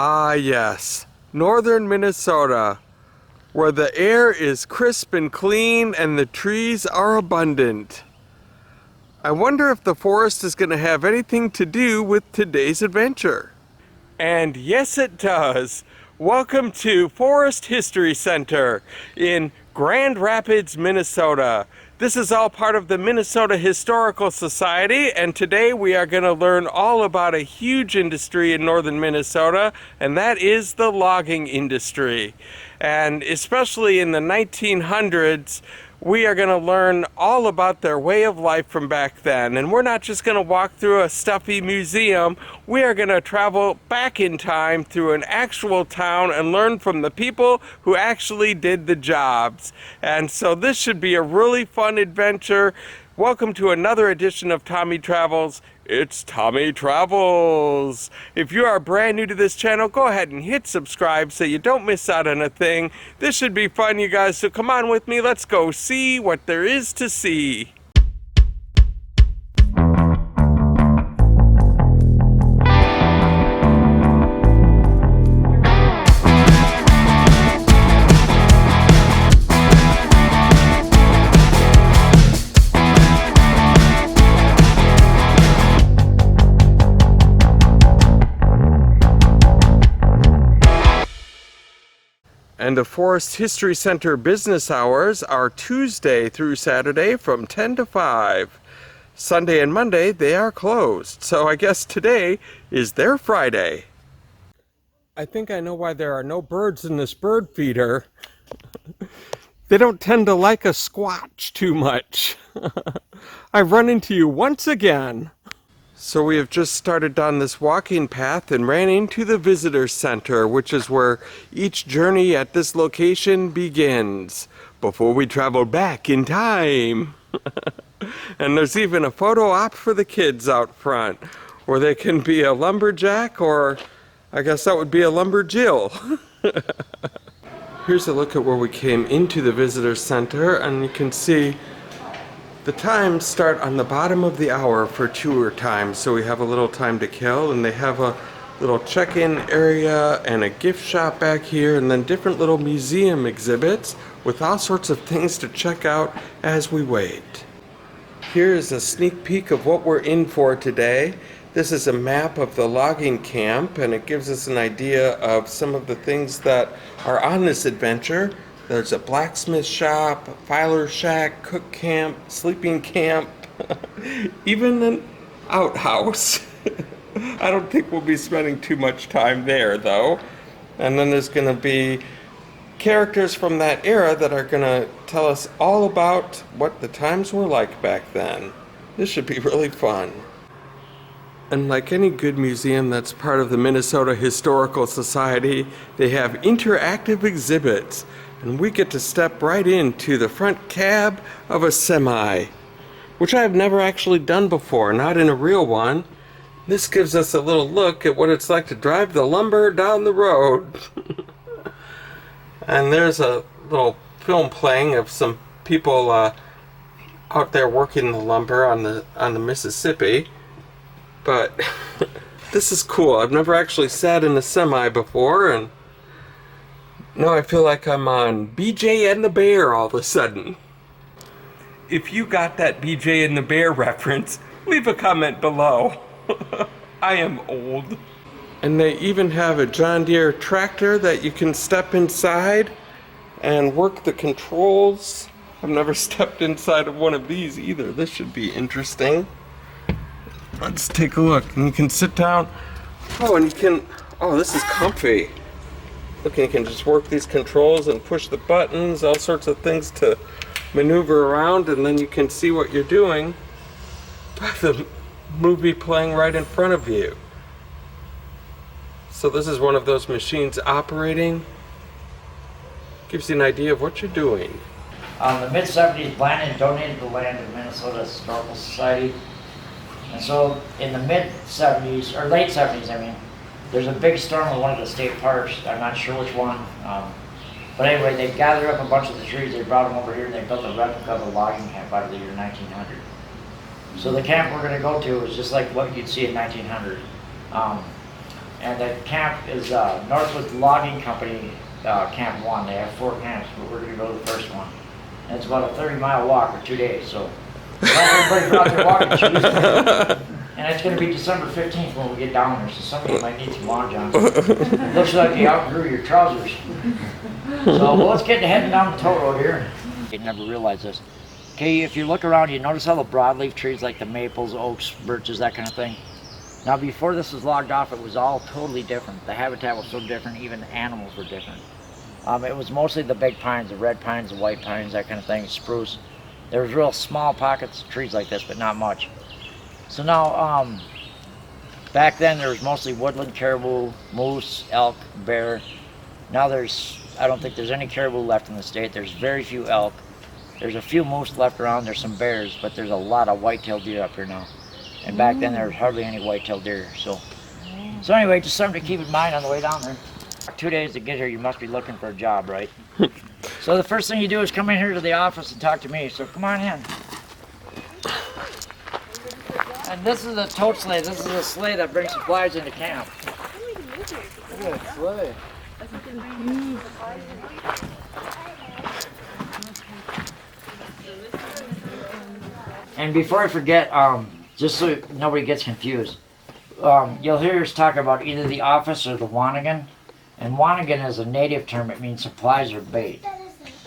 Ah, yes, northern Minnesota, where the air is crisp and clean and the trees are abundant. I wonder if the forest is going to have anything to do with today's adventure. And yes, it does. Welcome to Forest History Center in Grand Rapids, Minnesota. This is all part of the Minnesota Historical Society, and today we are going to learn all about a huge industry in northern Minnesota, and that is the logging industry. And especially in the 1900s, we are going to learn all about their way of life from back then. And we're not just going to walk through a stuffy museum. We are going to travel back in time through an actual town and learn from the people who actually did the jobs. And so this should be a really fun adventure. Welcome to another edition of Tommy Travels. It's Tommy Travels. If you are brand new to this channel, go ahead and hit subscribe so you don't miss out on a thing. This should be fun, you guys, so come on with me. Let's go see what there is to see. And the Forest History Center business hours are Tuesday through Saturday from 10 to 5. Sunday and Monday, they are closed. So I guess today is their Friday. I think I know why there are no birds in this bird feeder. They don't tend to like a squatch too much. I've run into you once again. So we have just started down this walking path and ran into the visitor center, which is where each journey at this location begins, before we travel back in time. And there's even a photo op for the kids out front, where they can be a lumberjack, or I guess that would be a lumberjill. Here's a look at where we came into the visitor center, and you can see the times start on the bottom of the hour for tour time, so we have a little time to kill, and they have a little check-in area and a gift shop back here, and then different little museum exhibits with all sorts of things to check out as we wait. Here is a sneak peek of what we're in for today. This is a map of the logging camp, and it gives us an idea of some of the things that are on this adventure. There's a blacksmith shop, a filer shack, cook camp, sleeping camp, even an outhouse. I don't think we'll be spending too much time there, though. And then there's going to be characters from that era that are going to tell us all about what the times were like back then. This should be really fun. And like any good museum that's part of the Minnesota Historical Society, they have interactive exhibits. And we get to step right into the front cab of a semi, which I've never actually done before, not in a real one. This gives us a little look at what it's like to drive the lumber down the road. And there's a little film playing of some people out there working the lumber on the Mississippi. But this is cool. I've never actually sat in a semi before, and now I feel like I'm on BJ and the Bear all of a sudden. If you got that BJ and the Bear reference, leave a comment below. I am old. And they even have a John Deere tractor that you can step inside and work the controls. I've never stepped inside of one of these either. This should be interesting. Let's take a look. And you can sit down. Oh, this is comfy. Look, you can just work these controls and push the buttons, all sorts of things to maneuver around, and then you can see what you're doing by the movie playing right in front of you. So this is one of those machines operating. Gives you an idea of what you're doing. In the mid-70s, Blandon donated the land to the Minnesota Historical Society. And so in the mid-70s, or late 70s, I mean, there's a big storm in one of the state parks. I'm not sure which one. But anyway, they gathered up a bunch of the trees, they brought them over here, and they built a replica of a logging camp out of the year 1900. So the camp we're going to go to is just like what you'd see in 1900. And the camp is Northwood Logging Company, Camp 1. They have 4 camps, but we're going to go to the first one. And it's about a 30-mile walk for 2 days, so everybody brought their walking shoes. And it's going to be December 15th when we get down there, so some of you might need some long johns. Looks like you outgrew your trousers. So well, let's get heading down the toll road here. You never realized this. Okay, if you look around, you notice all the broadleaf trees like the maples, oaks, birches, that kind of thing. Now before this was logged off, it was all totally different. The habitat was so different, even the animals were different. It was mostly the big pines, the red pines, the white pines, that kind of thing, spruce. There was real small pockets of trees like this, but not much. So now, back then there was mostly woodland, caribou, moose, elk, bear. Now I don't think there's any caribou left in the state. There's very few elk. There's a few moose left around, there's some bears, but there's a lot of white-tailed deer up here now. And back then there was hardly any white-tailed deer. So anyway, just something to keep in mind on the way down there. 2 days to get here, you must be looking for a job, right? So the first thing you do is come in here to the office and talk to me. So come on in. And this is a tote sleigh. This is a sleigh that brings supplies into camp. Look at that sleigh. And before I forget, just so nobody gets confused, you'll hear us talk about either the office or the Wanigan. And Wanigan is a native term. It means supplies or bait.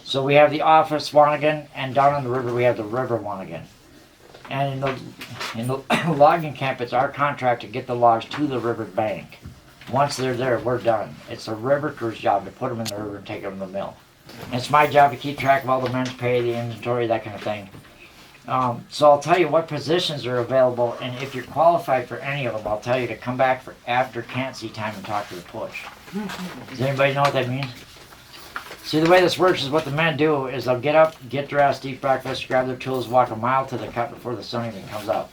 So we have the office Wanigan, and down on the river we have the river Wanigan. And in the logging camp, it's our contract to get the logs to the river bank. Once they're there, we're done. It's the river crew's job to put them in the river and take them to the mill. And it's my job to keep track of all the men's pay, the inventory, that kind of thing. So I'll tell you what positions are available, and if you're qualified for any of them, I'll tell you to come back for after can't see time and talk to the push. Does anybody know what that means? See, the way this works is what the men do is they'll get up, get dressed, eat breakfast, grab their tools, walk a mile to the cut before the sun even comes up.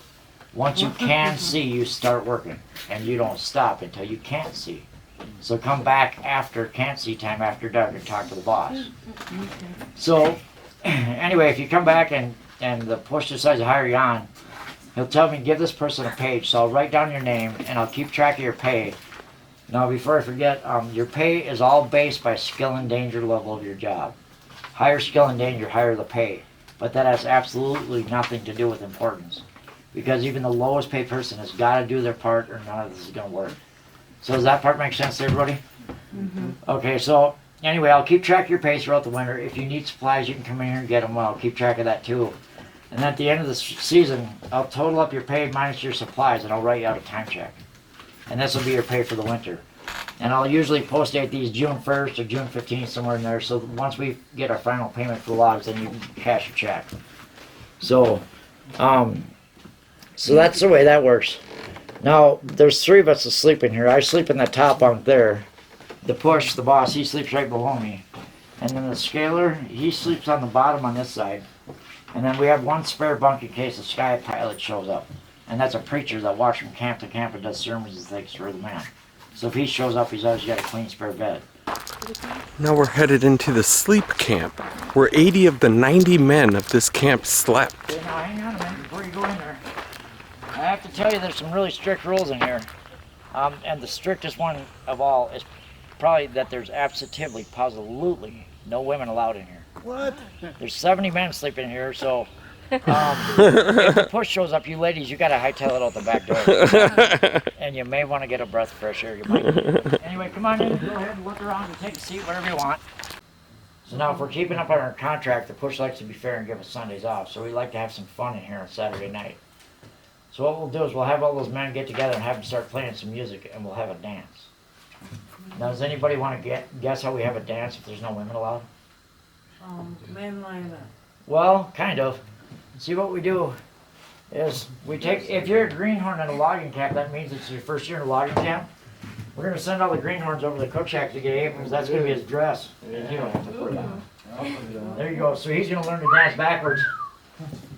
Once you can see, you start working, and you don't stop until you can't see. So come back after can't see time, after dark, and talk to the boss. So anyway, if you come back and the push decides to hire you on, he'll tell me, give this person a page. So I'll write down your name, and I'll keep track of your pay. Now, before I forget, your pay is all based by skill and danger level of your job. Higher skill and danger, higher the pay. But that has absolutely nothing to do with importance. Because even the lowest paid person has got to do their part or none of this is going to work. So does that part make sense to everybody? Mm-hmm. Okay, so anyway, I'll keep track of your pay throughout the winter. If you need supplies, you can come in here and get them. Well, I'll keep track of that too. And at the end of the season, I'll total up your pay minus your supplies, and I'll write you out a time check. And this will be your pay for the winter. And I'll usually post date these June 1st or June 15th, somewhere in there. So once we get our final payment for the logs, then you can cash your check. So, so that's the way that works. Now, there's 3 of us that sleep in here. I sleep in the top bunk there. The push, the boss, he sleeps right below me. And then the scaler, he sleeps on the bottom on this side. And then we have 1 spare bunk in case the sky pilot shows up. And that's a preacher that walks from camp to camp and does sermons and things for the man. So if he shows up, he's always got a clean spare bed. Now we're headed into the sleep camp, where 80 of the 90 men of this camp slept. Okay, now hang on a minute before you go in there. I have to tell you there's some really strict rules in here. And the strictest one of all is probably that there's absolutely no women allowed in here. What? There's 70 men sleeping here, so if the push shows up, you ladies, you gotta hightail it out the back door. And you may want to get a breath of fresh air. You might. Anyway, come on in and go ahead and look around and take a seat, whatever you want. So now, if we're keeping up on our contract, the push likes to be fair and give us Sundays off, so we like to have some fun in here on Saturday night. So what we'll do is we'll have all those men get together and have them start playing some music, and we'll have a dance. Now, does anybody want to guess how we have a dance if there's no women allowed? Men line up. Well, kind of. See, what we do is we take, if you're a greenhorn in a logging camp, that means it's your first year in a logging camp. We're going to send all the greenhorns over to the cook shack to get aprons. That's going to be his dress. And you don't have to put it on. There you go. So he's going to learn to dance backwards.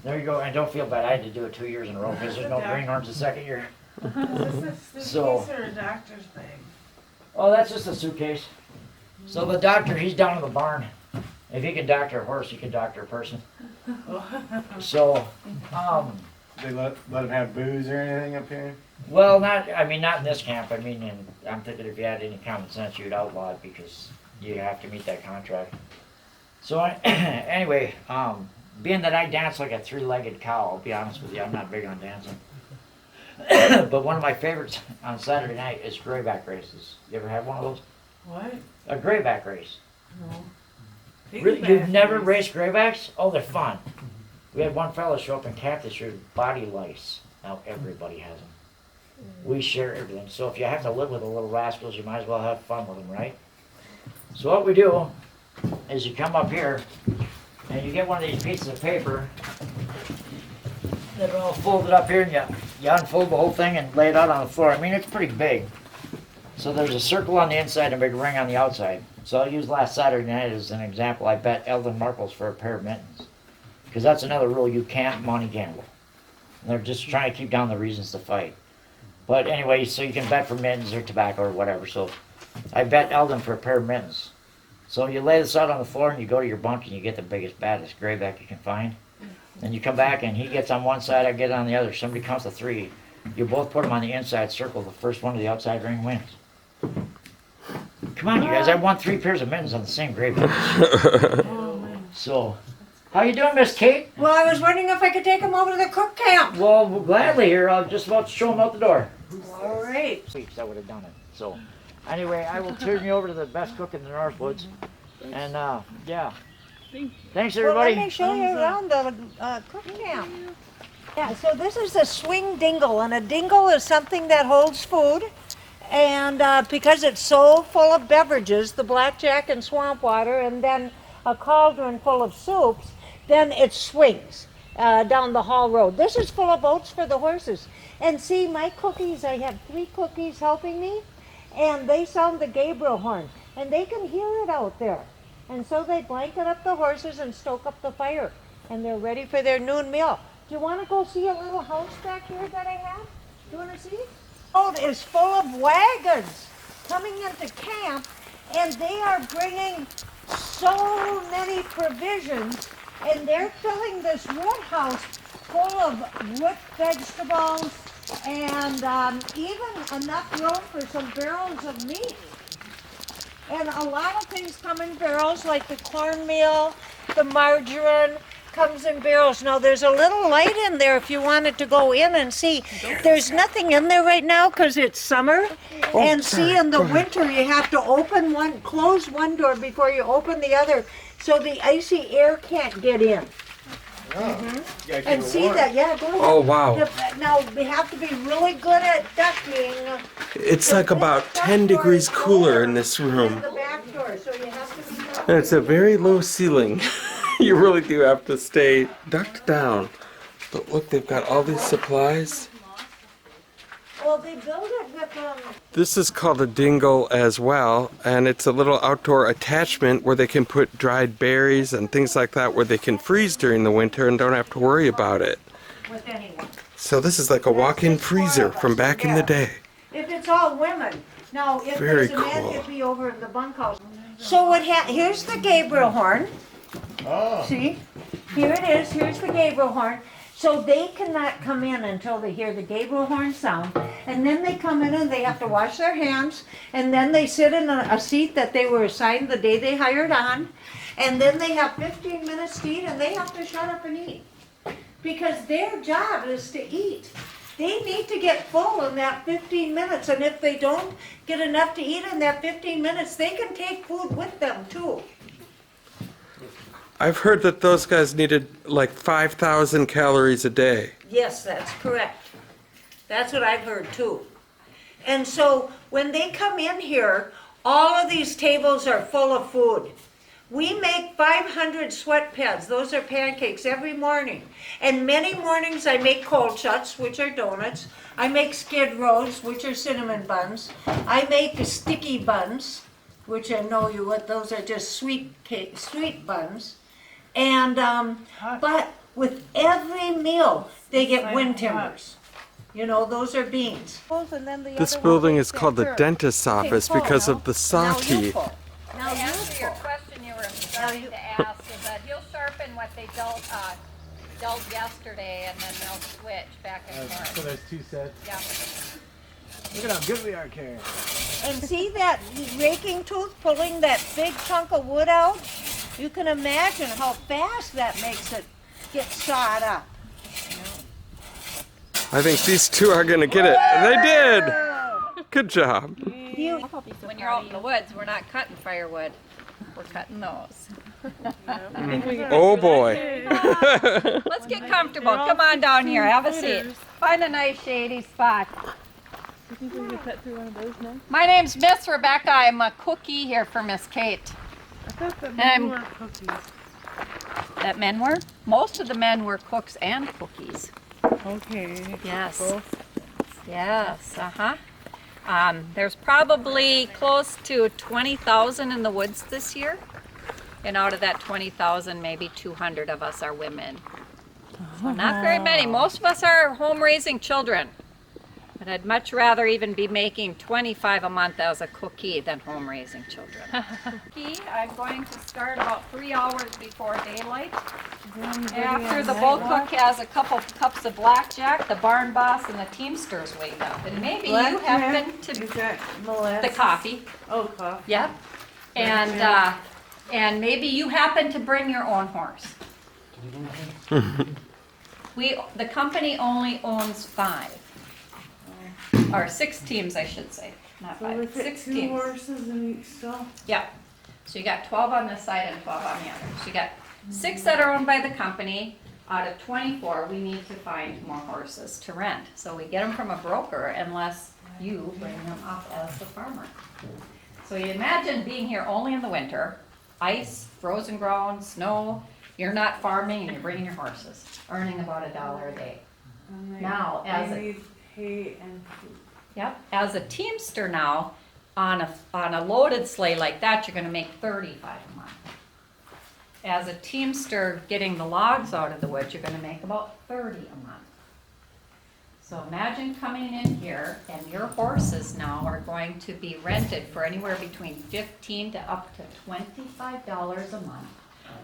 There you go. And don't feel bad. I had to do it 2 years in a row because there's no greenhorns the second year. Is this a So- suitcase or a doctor's bag? Oh, that's just a suitcase. So the doctor, he's down in the barn. If he can doctor a horse, he can doctor a person. So, they let them have booze or anything up here? Well, not in this camp. I mean, I'm thinking if you had any common sense, you'd outlaw it because you have to meet that contract. So anyway, being that I dance like a three-legged cow, I'll be honest with you, I'm not big on dancing. But one of my favorites on Saturday night is grayback races. You ever had one of those? What? A grayback race. No. Really? Piggyback You've never race. raced graybacks? Oh, they're fun. We had one fellow show up in camp this year, body lice. Now everybody has them. We share everything. So if you have to live with the little rascals, you might as well have fun with them, right? So what we do is you come up here and you get one of these pieces of paper that are all folded up here, and you unfold the whole thing and lay it out on the floor. I mean, it's pretty big. So there's a circle on the inside and a big ring on the outside. So I'll use last Saturday night as an example. I bet Eldon Markles for a pair of mittens. Because that's another rule, you can't money gamble. And they're just trying to keep down the reasons to fight. But anyway, so you can bet for mittens or tobacco or whatever. So I bet Eldon for a pair of mittens. So you lay this out on the floor and you go to your bunk and you get the biggest, baddest grayback you can find. Then you come back and he gets on one side, I get on the other. Somebody counts to three. You both put them on the inside circle. The first one to the outside ring wins. Come on, you guys. I won 3 pairs of mittens on the same grayback. Oh, man. So, how you doing, Miss Kate? Well, I was wondering if I could take them over to the cook camp. Well, gladly here. I'll just about to show them out the door. All right. Weeks I would have done it. So, anyway, I will turn you over to the best cook in the Northwoods. And, yeah. Thanks, Well, everybody. let me show you around the cook camp. Yeah, so this is a swing dingle, and a dingle is something that holds food. And because it's so full of beverages, the blackjack and swamp water, and then a cauldron full of soups, then it swings down the hall road. This is full of oats for the horses. And see, my cookies, I have 3 cookies helping me, and they sound the Gabriel horn, and they can hear it out there. And so they blanket up the horses and stoke up the fire, and they're ready for their noon meal. Do you want to go see a little house back here that I have? Do you want to see? Road is full of wagons coming into camp, and they are bringing so many provisions, and they're filling this wood house full of root vegetables and even enough room for some barrels of meat. And a lot of things come in barrels, like the cornmeal, the margarine comes in barrels. Now there's a little light in there if you wanted to go in and see. There's nothing in there right now because it's summer. And see, in the winter you have to close one door before you open the other, so the icy air can't get in. And see that, yeah, go ahead. Oh, wow. Now we have to be really good at ducking. It's like about 10 degrees cooler in this room. The back door, so you have to be And it's a very low ceiling. You really do have to stay ducked down. But look, they've got all these supplies. Well, they build it with This is called a dingle as well, and it's a little outdoor attachment where they can put dried berries and things like that where they can freeze during the winter and don't have to worry about it. with anyone. So this is like a walk-in freezer from back in the day. If it's all women. Now, if Very there's a man, cool. it'd be over in the bunkhouse. So here's the Gabriel horn. Oh. See? Here it is. Here's the Gabriel horn. So they cannot come in until they hear the Gabriel horn sound. And then they come in and they have to wash their hands. And then they sit in a seat that they were assigned the day they hired on. And then they have 15 minutes to eat, and they have to shut up and eat. Because their job is to eat. They need to get full in that 15 minutes. And if they don't get enough to eat in that 15 minutes, they can take food with them too. I've heard that those guys needed like 5,000 calories a day. Yes, that's correct. That's what I've heard too. And so when they come in here, all of these tables are full of food. We make 500 sweat pads. Those are pancakes every morning. And many mornings I make cold shuts, which are donuts. I make skid rows, which are cinnamon buns. I make sticky buns, which I know you what, those are just sweet buns. And, but with every meal, they get wind timbers. You know, those are beans. This building is called the dentist's office because of the saw teeth. Now To you answer your pull. question you were starting to ask is that he'll sharpen what they don't dulled yesterday, and then they'll switch back and So forth. there's two sets. Yeah. Look at how good we are, Karen. And see that raking tooth pulling that big chunk of wood out? You can imagine how fast that makes it get sawed up. I think these two are gonna get it. They did! Good job. You, When you're out in the woods, we're not cutting firewood. We're cutting those. Oh boy. Let's get comfortable. Come on down here. Have a seat. Find a nice shady spot. You think we could cut through one of those now? My name's Miss Rebecca. I'm a cookie here for Miss Kate. I thought that Um, men were cookies. That men were? Most of the men were cooks and cookies. Okay. Yes. Both. Yes, uh-huh. There's probably close to 20,000 in the woods this year. And out of that 20,000, maybe 200 of us are women. So not very many. Most of us are home raising children. But I'd much rather even be making 25 a month as a cookie than home raising children. Cookie, I'm going to start about 3 hours before daylight. After the boat cook has a couple cups of blackjack, the barn boss and the teamsters wake up. And maybe you happen to Is that molasses? the coffee. Oh, coffee. Yep. And maybe you happen to bring your own horse. The company only owns 5. Or 6 teams, I should say, not So we 5, fit 6 2 teams. horses in each stall. Yep. So you got 12 on this side and 12 on the other. So you got 6 that are owned by the company. Out of 24, we need to find more horses to rent. So we get them from a broker unless you bring them up as the farmer. So you imagine being here only in the winter, ice, frozen ground, snow, you're not farming and you're bringing your horses, earning about $1 a day. And they, Now, as they a- need hay and food. Yep, as a teamster now, on a loaded sleigh like that, you're gonna make 35 a month. As a teamster getting the logs out of the woods, you're gonna make about 30 a month. So imagine coming in here and your horses now are going to be rented for anywhere between $15 to up to $25 a month.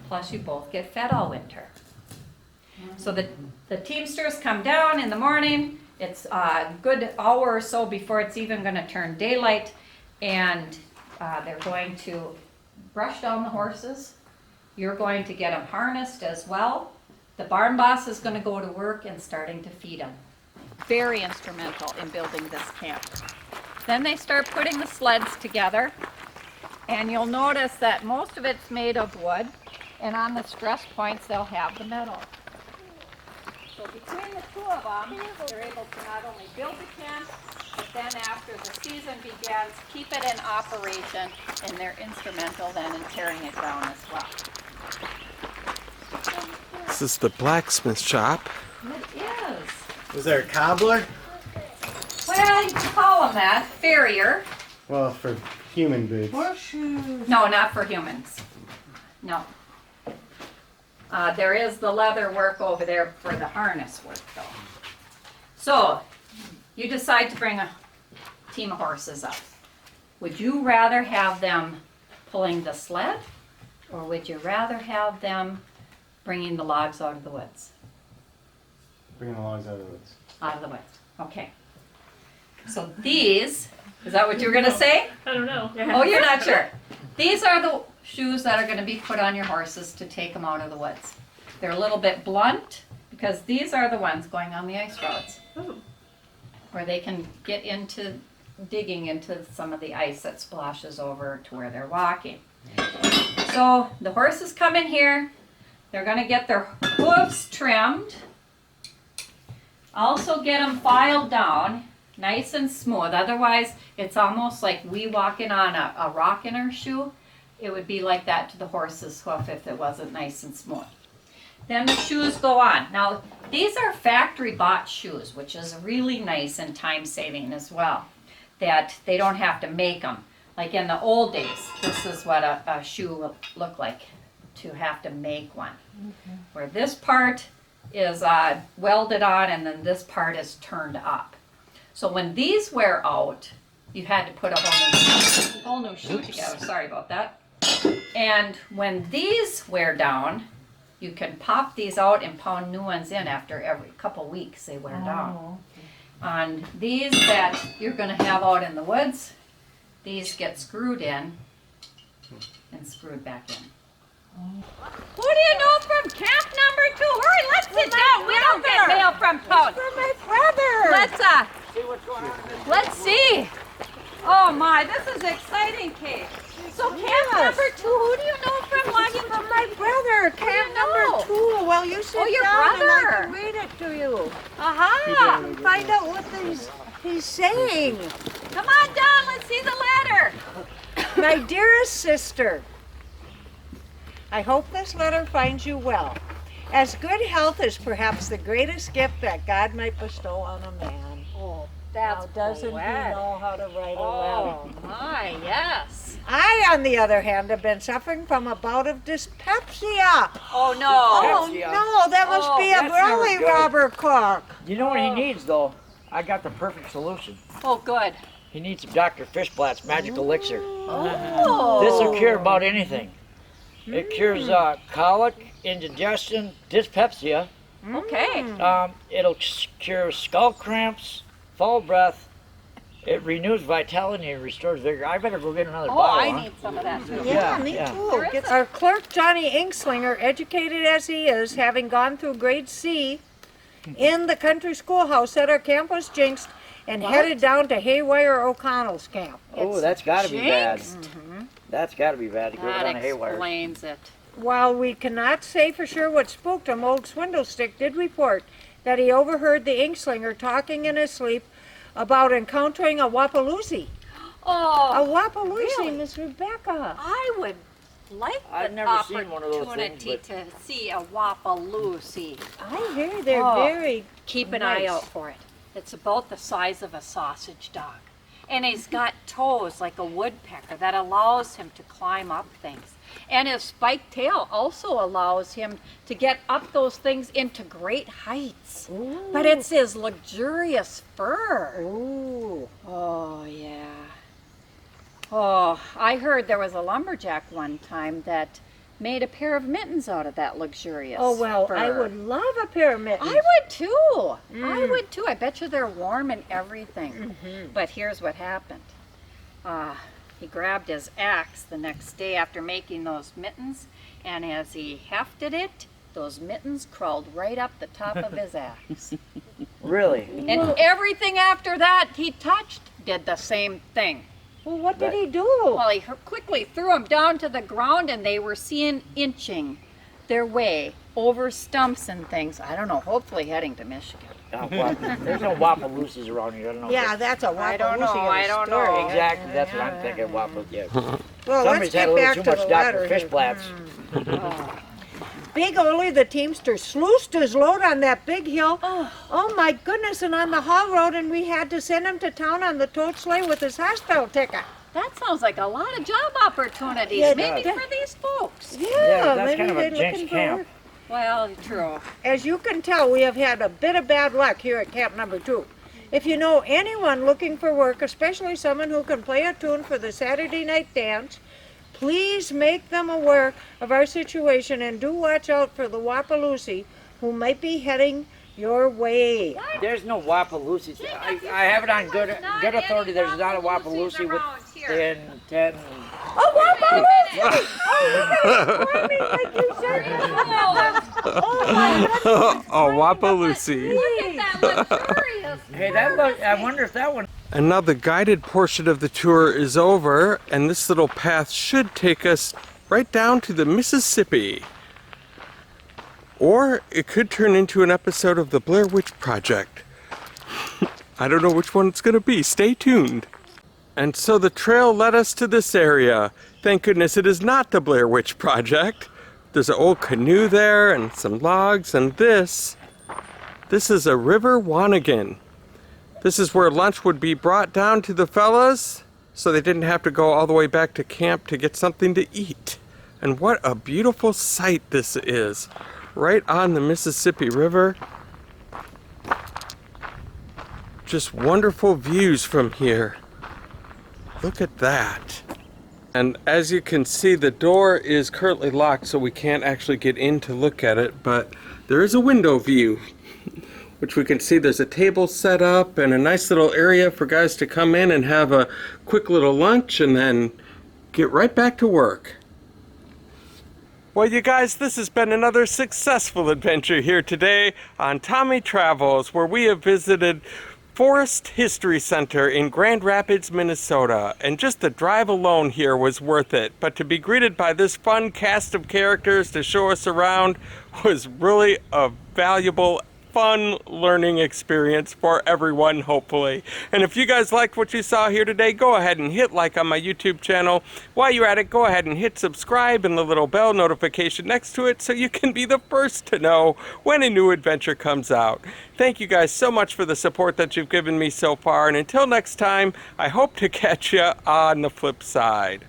Plus you both get fed all winter. So the teamsters come down in the morning. It's a good hour or so before it's even gonna turn daylight, and they're going to brush down the horses. You're going to get them harnessed as well. The barn boss is gonna go to work and starting to feed them. Very instrumental in building this camp. Then they start putting the sleds together, and you'll notice that most of it's made of wood, and on the stress points they'll have the metal. So between the 2 of them, they're able to not only build the camp, but then after the season begins, keep it in operation, and they're instrumental then in tearing it down as well. This is the blacksmith shop. It is. Is there a cobbler? Well, you can call them that. Farrier. Well, for human boots. Horseshoes. No, not for humans. No. There is the leather work over there for the harness work though. So, you decide to bring a team of horses up. Would you rather have them pulling the sled, or would you rather have them bringing the logs out of the woods? Bringing the logs out of the woods. Out of the woods, okay. So these, is that what you were gonna say? I don't know. Oh, you're not sure. These are the shoes that are gonna be put on your horses to take them out of the woods. They're a little bit blunt, because these are the ones going on the ice roads, Oh. where they can get into, digging into some of the ice that splashes over to where they're walking. So the horses come in here, they're gonna get their hooves trimmed, also get them filed down, nice and smooth. Otherwise, it's almost like we walking on a rock in our shoe. It would be like that to the horse's hoof if it wasn't nice and smooth. Then the shoes go on. Now, these are factory bought shoes, which is really nice and time saving as well. That they don't have to make them. Like in the old days, this is what a shoe will look like to have to make one. Where this part is welded on and then this part is turned up. So when these wear out, you had to put a whole new shoe together. Sorry about that. And when these wear down, You can pop these out and pound new ones in after every couple weeks, they wear down. Oh. On these that you're gonna have out in the woods, these get screwed in and screwed back in. Who do you know from camp number 2? Hurry, let's sit down. We don't get mail from town. For my brother. Let's see. Oh my, this is exciting, Kate. So camp Yes. number 2, who do you know from Washington? From my brother, camp number 2. Well, you sit your down and I brother. can read it to you. Aha! And find out what he's saying. Come on down, let's see the letter. My dearest sister, I hope this letter finds you well. As good health is perhaps the greatest gift that God might bestow on a man. Oh, Now, doesn't he know how to write a Oh letter? my, yes. I, on the other hand, have been suffering from a bout of dyspepsia. Oh no. Oh no, that must be a that's never belly good. robber cock. You know what he needs though? I got the perfect solution. Oh good. He needs some Dr. Fishblatt's magic elixir. Oh. This will cure about anything. It cures colic, indigestion, dyspepsia. Okay. It'll cure skull cramps, fall breath. It renews vitality and restores vigor. I better go get another Oh, bottle. I huh? need some of that too. Yeah, Yeah, me yeah. too. There is Our clerk, Johnny Inkslinger, educated as he is, having gone through grade C in the country schoolhouse at our camp was jinxed and headed down to Haywire O'Connell's camp. Oh, that's got to be bad. Jinxed. That's got to be bad to go That down a haywire. explains it. While we cannot say for sure what spooked him, old Swindlestick did report that he overheard the Inkslinger talking in his sleep about encountering a Wapaloozie. Oh, A Wapaloozie, really? Miss Rebecca. I would like I've the never seen one of those opportunity things, to see a Wapaloozie. I hear they're Oh. very Keep an eye Nice. out for it. It's about the size of a sausage dog. And he's got toes like a woodpecker that allows him to climb up things. And his spiked tail also allows him to get up those things into great heights. But it's his luxurious fur. Ooh. Oh, yeah. Oh, I heard there was a lumberjack one time that made a pair of mittens out of that luxurious Oh, well, I fur. would love a pair of mittens. I would too. I would too. I bet you they're warm and everything. But here's what happened. He grabbed his axe the next day after making those mittens, and as he hefted it, those mittens crawled right up the top of his axe. Really? And everything after that he touched did the same thing. Well, what did he do? Well, he quickly threw them down to the ground, and they were seen inching their way over stumps and things. I don't know, hopefully heading to Michigan. There's no Wapaloosies around here. I don't know. Yeah, that's a Wapaloozie I don't know, in a I don't story. know. Exactly. That's what I'm thinking. Wapaloosies. Yeah. Well, let's Somebody's had get a little back too to much the Dr. letter. here. Fishblatts. Big Ole the Teamster sluiced his load on that big hill. Oh my goodness, and on the haul road, and we had to send him to town on the tote sleigh with his hospital ticket. That sounds like a lot of job opportunities, Yeah, maybe that- for these folks. Yeah, that's maybe kind of a they're looking jinx for camp. work. Well, true. As you can tell, we have had a bit of bad luck here at Camp Number 2. If you know anyone looking for work, especially someone who can play a tune for the Saturday night dance, please make them aware of our situation and do watch out for the Wapaloozie who might be heading your way. There's no Wapaloosies. I have it on good authority. There's not a Wapaloosie within 10. A Wapaloozie! Oh, look at it forming like you said. Oh my goodness. A Wapaloozie. Look at that luxurious. Hey, that look. I wonder if that one. And now the guided portion of the tour is over, and this little path should take us right down to the Mississippi. Or it could turn into an episode of the Blair Witch Project. I don't know which one it's going to be. Stay tuned. And so the trail led us to this area. Thank goodness it is not the Blair Witch Project. There's an old canoe there and some logs, and this is a River Wanigan. This is where lunch would be brought down to the fellas so they didn't have to go all the way back to camp to get something to eat. And what a beautiful sight this is. Right on the Mississippi River. Just wonderful views from here. Look at that. And as you can see, the door is currently locked, so we can't actually get in to look at it, but there is a window view, which we can see there's a table set up and a nice little area for guys to come in and have a quick little lunch and then get right back to work. Well, you guys, this has been another successful adventure here today on Tommy Travels, where we have visited Forest History Center in Grand Rapids, Minnesota, and just the drive alone here was worth it. But to be greeted by this fun cast of characters to show us around was really a valuable, fun learning experience for everyone, hopefully. And if you guys liked what you saw here today, go ahead and hit like on my YouTube channel. While you're at it, go ahead and hit subscribe and the little bell notification next to it so you can be the first to know when a new adventure comes out. Thank you guys so much for the support that you've given me so far, and until next time, I hope to catch you on the flip side.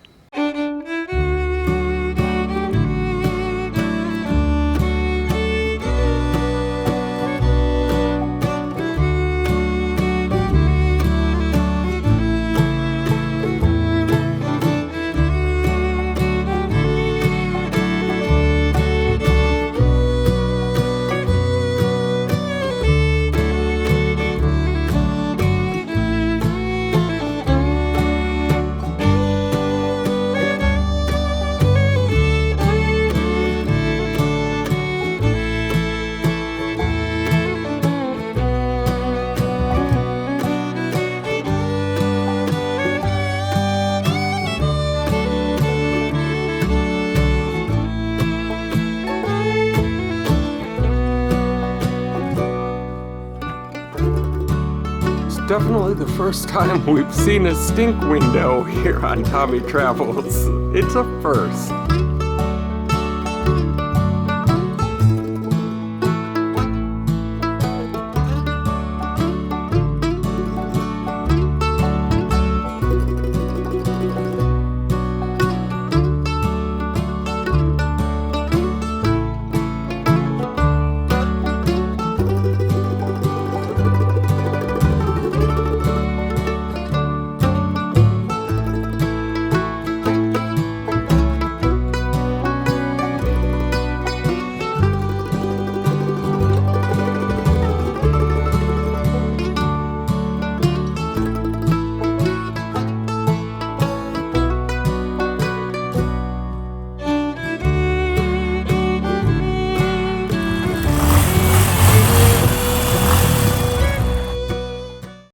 Definitely the first time we've seen a stink window here on Tommy Travels. It's a first.